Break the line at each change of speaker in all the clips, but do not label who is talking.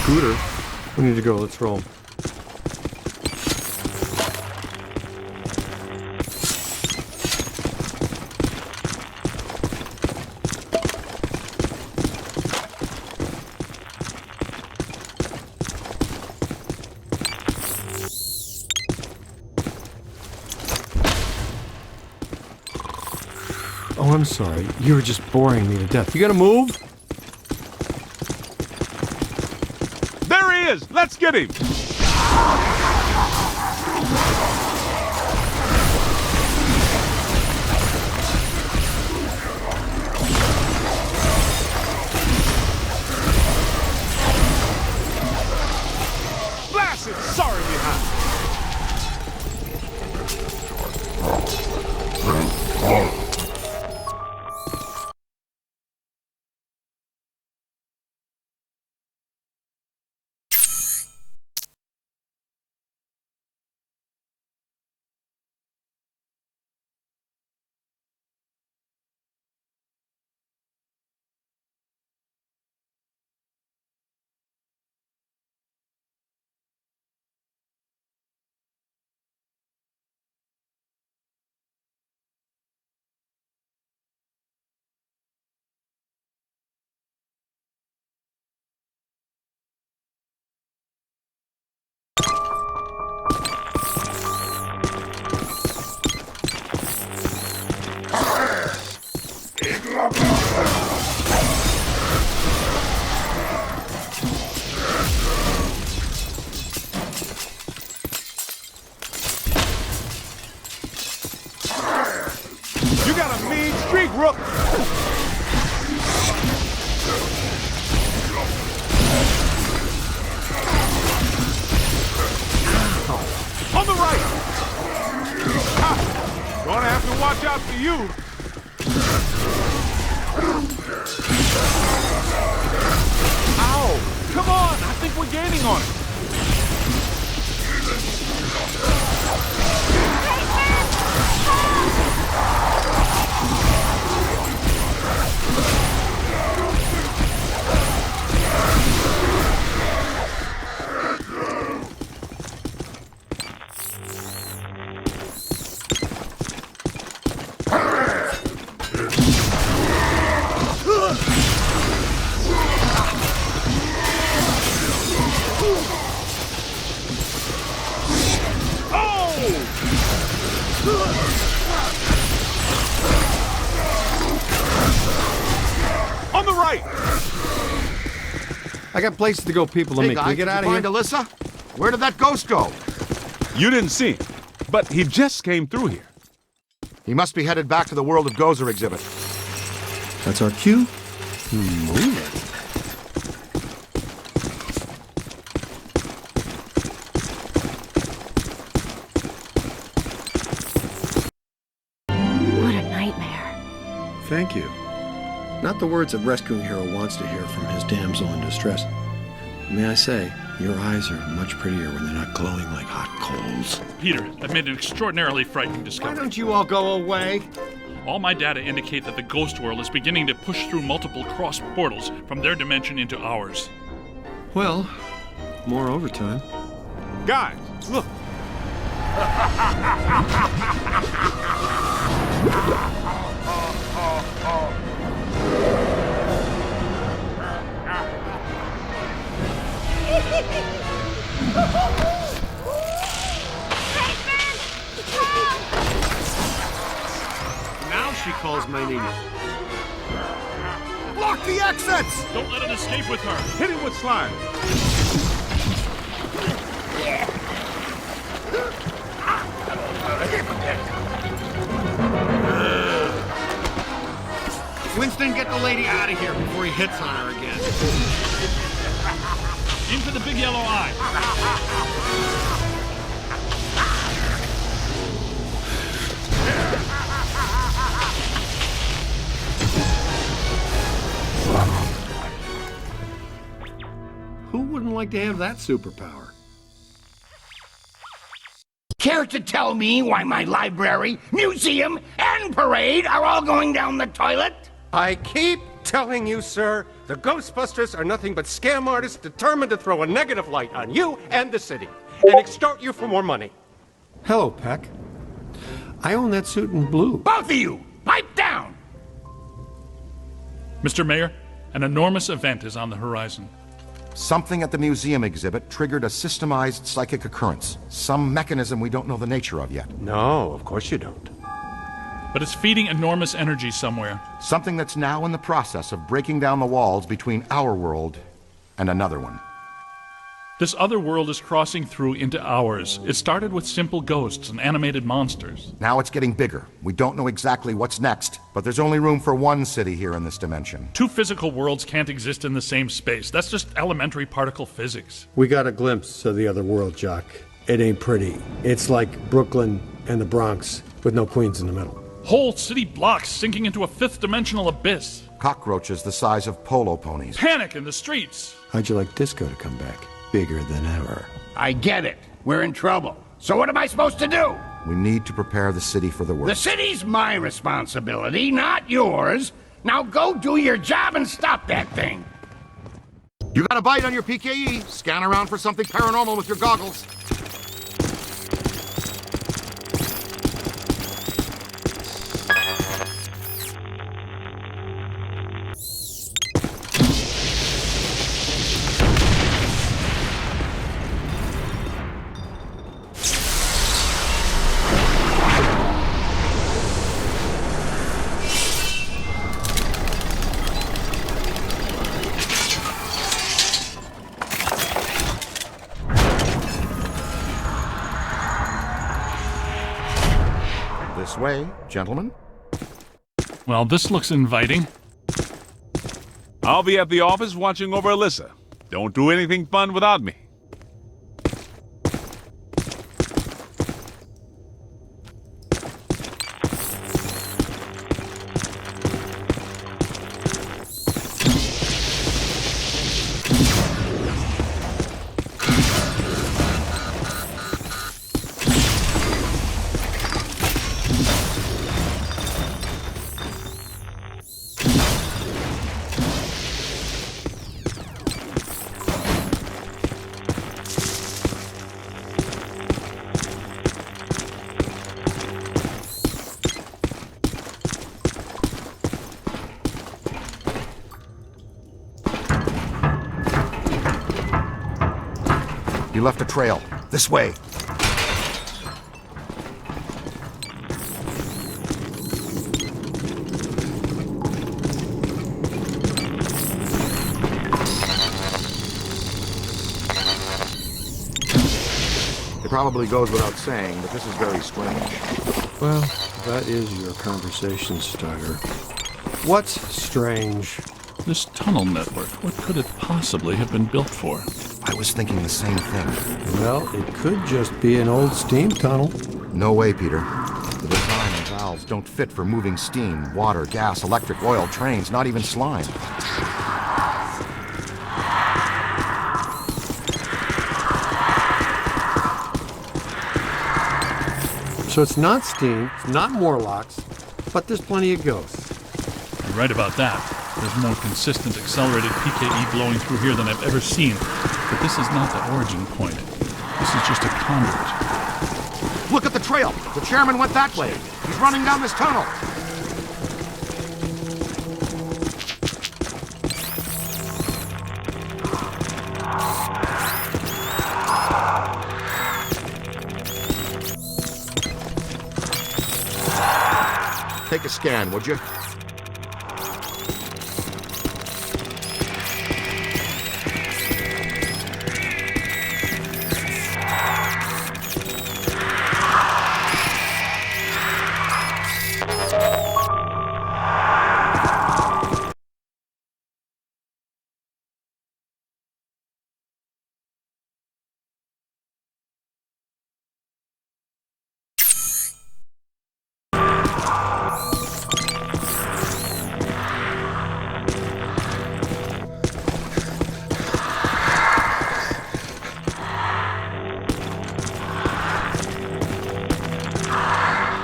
scooter. We need to go. Let's roll. Oh, I'm sorry. You were just boring me to death. You gonna move?
There he is! Let's get him! Blast it! Sorry behind. You got a mean streak, Rook! On the right! Ah, gonna have to watch out for you! Ow! Come on! I think we're gaining on it! On the right!
I got places to go, people to meet. Can we get out of here?
Find Alyssa? Where did that ghost go?
You didn't see him, but he just came through here.
He must be headed back to the World of Gozer exhibit.
That's our cue. Move it.
What a nightmare.
Thank you. Not the words a rescuing hero wants to hear from his damsel in distress. May I say, your eyes are much prettier when they're not glowing like hot coals.
Peter, I've made an extraordinarily frightening discovery.
Why don't you all go away?
All my data indicate that the ghost world is beginning to push through multiple cross portals from their dimension into ours.
Well, more overtime.
Guys, look!
Now she calls my name.
Block the exits!
Don't let it escape with her.
Hit him with slime!
Winston, get the lady out of here before he hits on her again.
Into the big yellow eye.
Who wouldn't like to have that superpower?
Care to tell me why my library, museum, and parade are all going down the toilet?
I keep telling you, sir,
The Ghostbusters are nothing but scam artists determined to throw a negative light on you and the city, and extort you for more money.
Hello, Peck. I own that suit in blue.
Both of you, pipe down!
Mr. Mayor, an enormous event is on the horizon.
Something at the museum exhibit triggered a systemized psychic occurrence. Some mechanism we don't know the nature of yet.
No, of course you don't.
But it's feeding enormous energy somewhere.
Something that's now in the process of breaking down the walls between our world and another one.
This other world is crossing through into ours. It started with simple ghosts and animated monsters.
Now it's getting bigger. We don't know exactly what's next, but there's only room for one city here in this dimension.
Two physical worlds can't exist in the same space. That's just elementary particle physics.
We got a glimpse of the other world, Jock. It ain't pretty. It's like Brooklyn and the Bronx, with no Queens in the middle.
Whole city blocks sinking into a fifth-dimensional abyss.
Cockroaches the size of polo ponies.
Panic in the streets.
How'd you like disco to come back? Bigger than ever.
I get it. We're in trouble. So what am I supposed to do?
We need to prepare the city for the
The
worst.
city's my responsibility, not yours. Now go do your job and stop that thing.
You got a bite on your PKE. Scan around for something paranormal with your goggles. This way, gentlemen.
Well, this looks inviting.
I'll be at the office watching over Alyssa. Don't do anything fun without me.
You left a trail. This way. It probably goes without saying, but this is very strange.
Well, that is your conversation starter. What's strange?
This tunnel network, what could it possibly have been built for?
I was thinking the same thing.
Well, it could just be an old steam tunnel.
No way, Peter. The design and valves don't fit for moving steam, water, gas, electric, oil, trains, not even slime.
So it's not steam, it's not Morlocks, but there's plenty of ghosts.
You're right about that. There's more consistent accelerated PKE blowing through here than I've ever seen. But this is not the origin point. This is just a conduit.
Look at the trail. The chairman went that way. He's running down this tunnel. Take a scan, would you?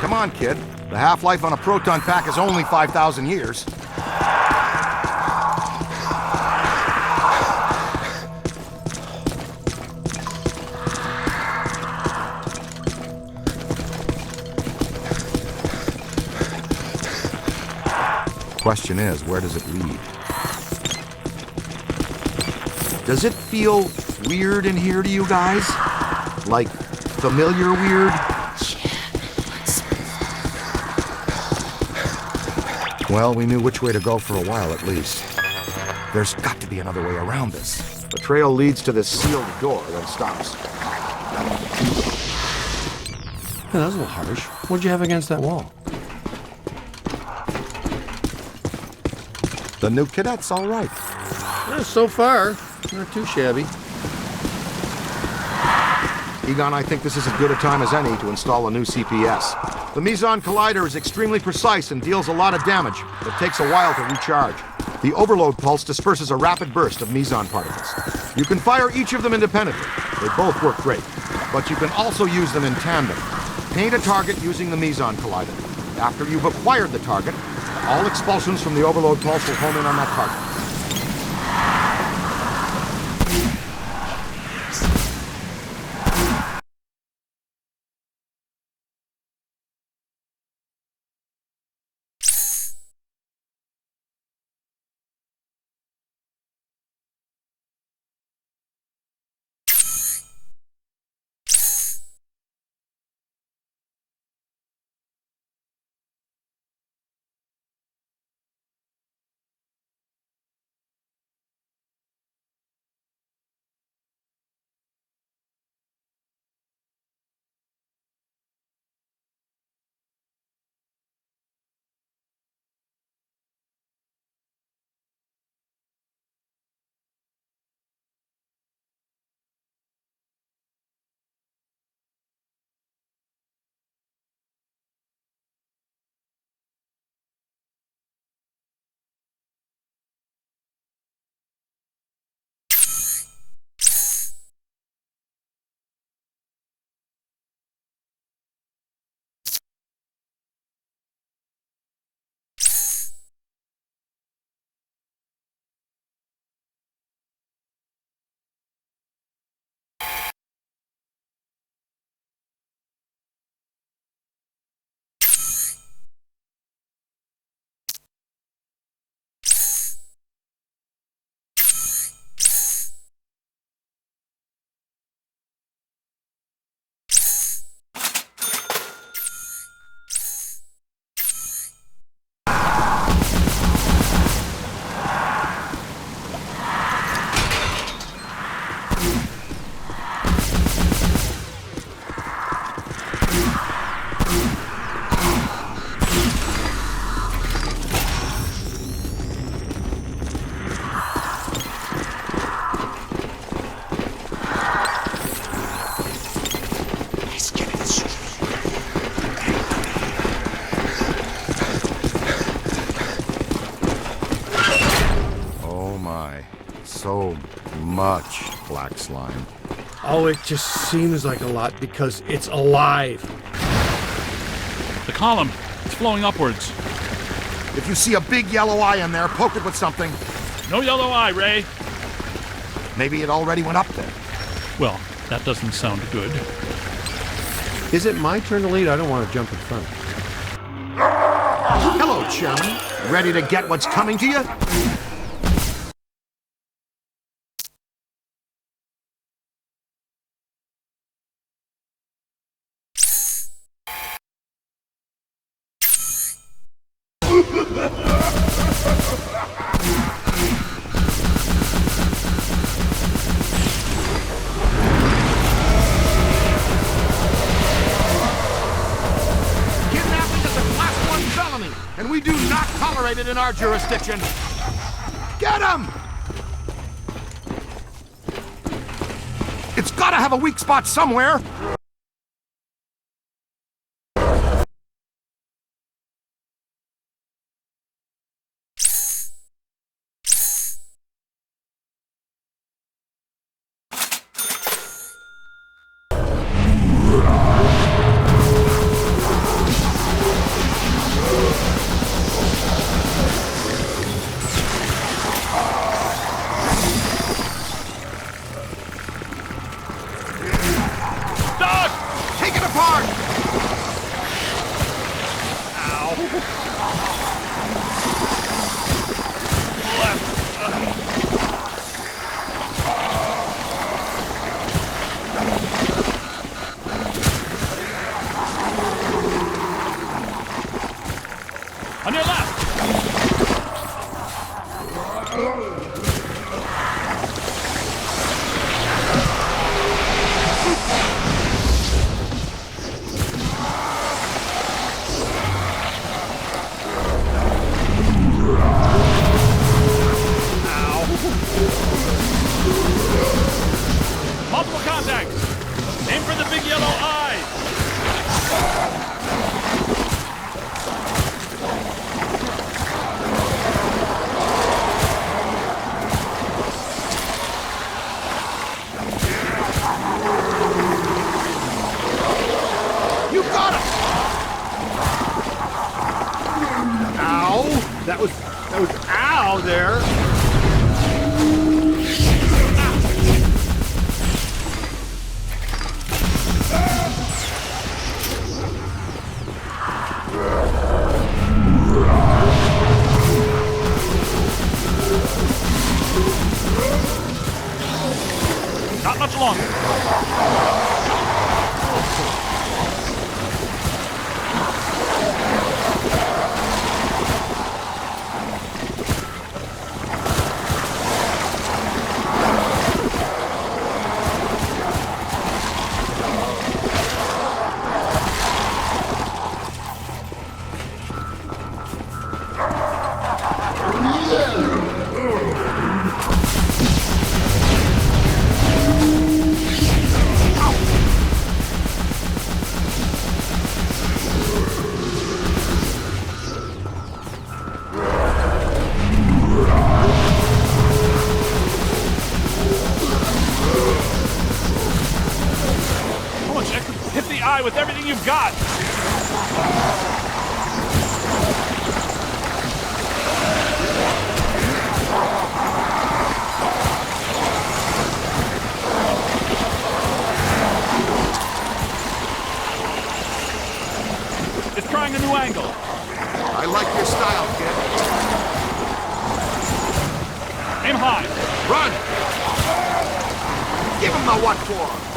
Come on, kid. The half-life on a proton pack is only 5,000 years. Question is, where does it lead? Does it feel weird in here to you guys? Like, familiar weird? Well, we knew which way to go for a while at least. There's got to be another way around this. The trail leads to this sealed door, then stops.
Yeah, that was a little harsh. What'd you have against that wall?
The new cadet's all right.
Yeah, so far, not too shabby.
Egon, I think this is as good a time as any to install a new CPS. The Meson Collider is extremely precise and deals a lot of damage, but it takes a while to recharge. The overload pulse disperses a rapid burst of Meson particles. You can fire each of them independently. They both work great. But you can also use them in tandem. Paint a target using the Meson Collider. After you've acquired the target, all expulsions from the overload pulse will home in on that target. So much black slime.
Oh, it just seems like a lot because it's alive.
The column, it's flowing upwards.
If you see a big yellow eye in there, poke it with something.
No yellow eye, Ray.
Maybe it already went up there.
Well, that doesn't sound good.
Is it my turn to lead? I don't want to jump in front.
Hello, Chairman. Ready to get what's coming to you? And we do not tolerate it in our jurisdiction. Get him! It's gotta have a weak spot somewhere.
No! Possible contact! Aim for the big yellow eye!
You got him!
Ow! That was ow there.
Not much longer. With everything you've got. It's trying a new angle.
I like your style, kid.
Aim high.
Run! Give him the what for.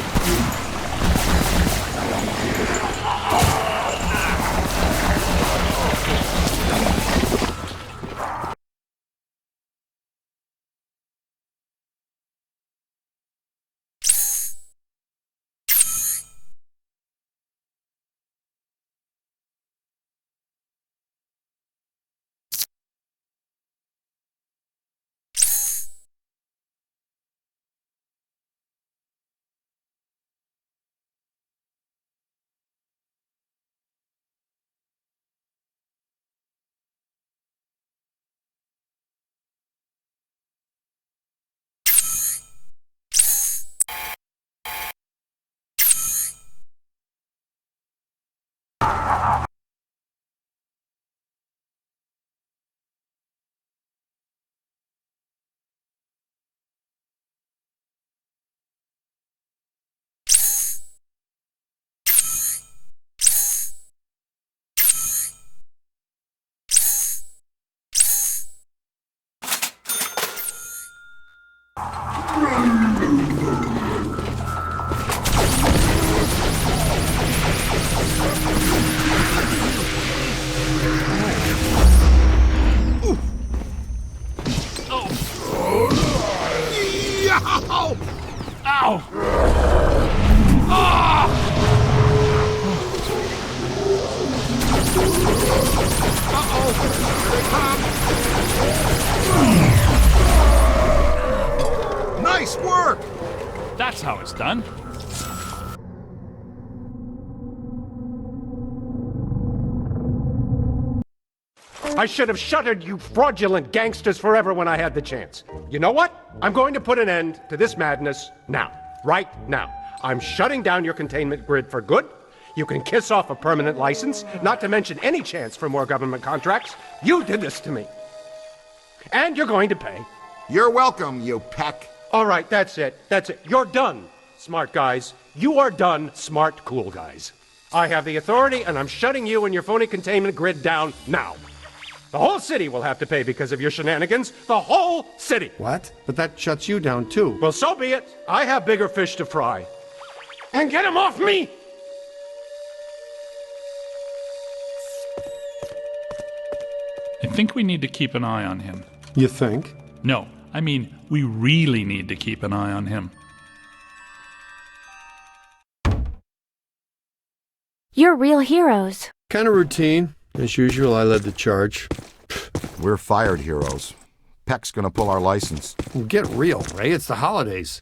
Ow!
Nice work!
That's how it's done.
I should have shuttered you fraudulent gangsters forever when I had the chance. You know what? I'm going to put an end to this madness now. Right now. I'm shutting down your containment grid for good. You can kiss off a permanent license, not to mention any chance for more government contracts. You did this to me. And you're going to pay.
You're welcome, you peck.
All right, that's it. That's it. You're done, smart guys. You are done, smart, cool guys. I have the authority, and I'm shutting you and your phony containment grid down now. The whole city will have to pay because of your shenanigans. The whole city.
What? But that shuts you down, too.
Well, so be it. I have bigger fish to fry. And get him off me!
I think we need to keep an eye on him.
You think?
No, I mean, we really need to keep an eye on him.
You're real heroes.
Kind of routine. As usual, I led the charge.
We're fired heroes. Peck's gonna pull our license.
Get real, Ray. It's the holidays.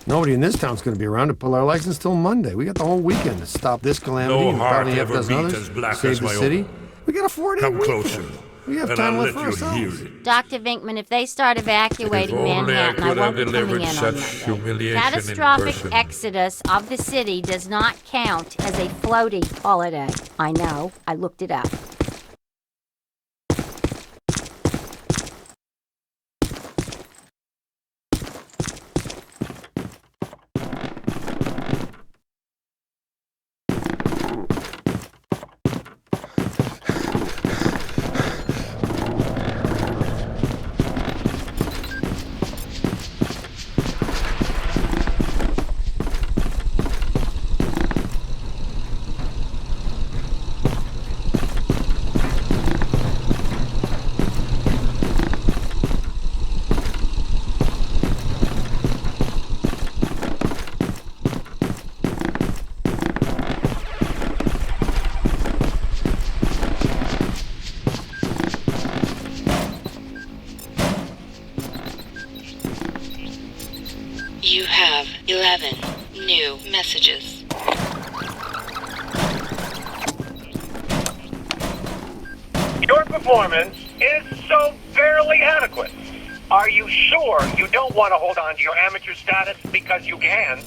Nobody in this town's going to be around to pull our license till Monday. We got the whole weekend to stop this calamity
No
and
heart
probably half a
ever
dozen
beat
others.
as black
Save
as
the
my
city.
own.
We got a 4-day
Come
weekend.
closer,
We have
and
time
I'll
left
let
for
you
ourselves.
hear it.
Dr. Vinkman, if they start evacuating
If only I
Manhattan, I
could
won't
have
be coming
delivered
in on
such
Monday.
humiliation in
Catastrophic
person.
exodus of the city does not count as a floaty holiday. I know. I looked it up.
You have 11 new messages.
Your performance is so barely adequate. Are you sure you don't want to hold on to your amateur status because you can?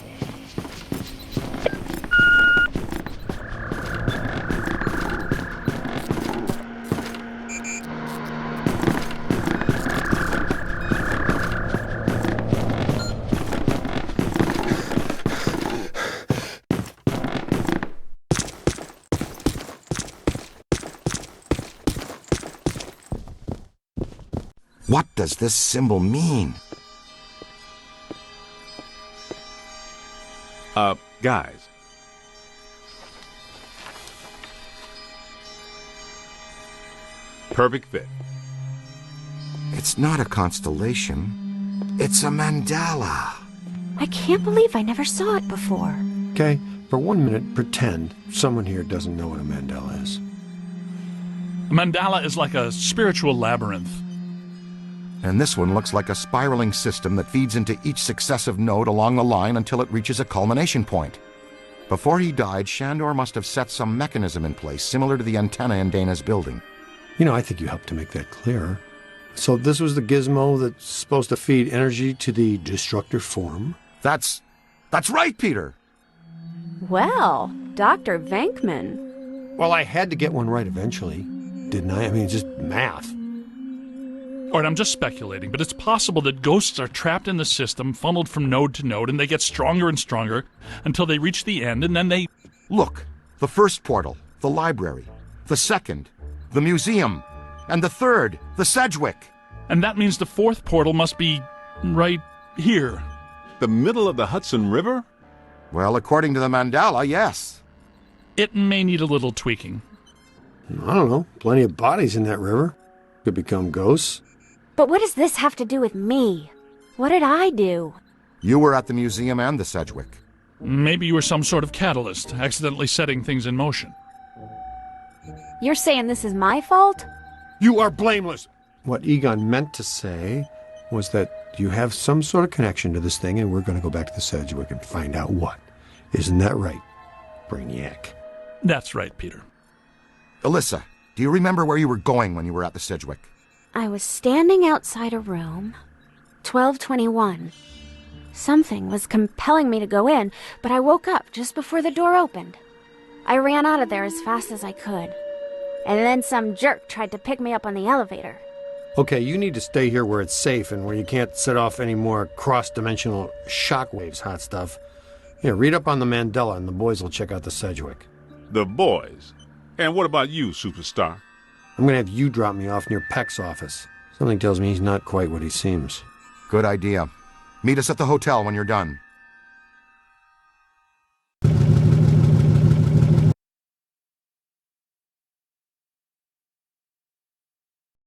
What does this symbol mean?
Guys. Perfect fit.
It's not a constellation. It's a mandala.
I can't believe I never saw it before.
Okay, for 1 minute, pretend someone here doesn't know what a mandala is.
A mandala is like a spiritual labyrinth.
And this one looks like a spiraling system that feeds into each successive node along the line until it reaches a culmination point. Before he died, Shandor must have set some mechanism in place similar to the antenna in Dana's building.
You know, I think you helped to make that clearer. So this was the gizmo that's supposed to feed energy to the destructor form?
That's right, Peter!
Well, Dr. Venkman.
Well, I had to get one right eventually, didn't I? I mean, just math.
All right, I'm just speculating, but it's possible that ghosts are trapped in the system, funneled from node to node, and they get stronger and stronger until they reach the end, and then they...
Look, the first portal, the library. The second, the museum. And the third, the Sedgwick.
And that means the fourth portal must be right here.
The middle of the Hudson River?
Well, according to the mandala, yes.
It may need a little tweaking.
I don't know. Plenty of bodies in that river. Could become ghosts.
But what does this have to do with me? What did I do?
You were at the museum and the Sedgwick.
Maybe you were some sort of catalyst, accidentally setting things in motion.
You're saying this is my fault?
You are blameless. What Egon meant to say was that you have some sort of connection to this thing, and we're going to go back to the Sedgwick and find out what. Isn't that right, Brainiac?
That's right, Peter.
Alyssa, do you remember where you were going when you were at the Sedgwick?
I was standing outside a room, 1221. Something was compelling me to go in, but I woke up just before the door opened. I ran out of there as fast as I could. And then some jerk tried to pick me up on the elevator.
Okay, you need to stay here where it's safe and where you can't set off any more cross-dimensional shockwaves, hot stuff. Here, read up on the Mandela and the boys will check out the Sedgwick.
The boys? And what about you, superstar?
I'm going to have you drop me off near Peck's office. Something tells me he's not quite what he seems.
Good idea. Meet us at the hotel when you're done.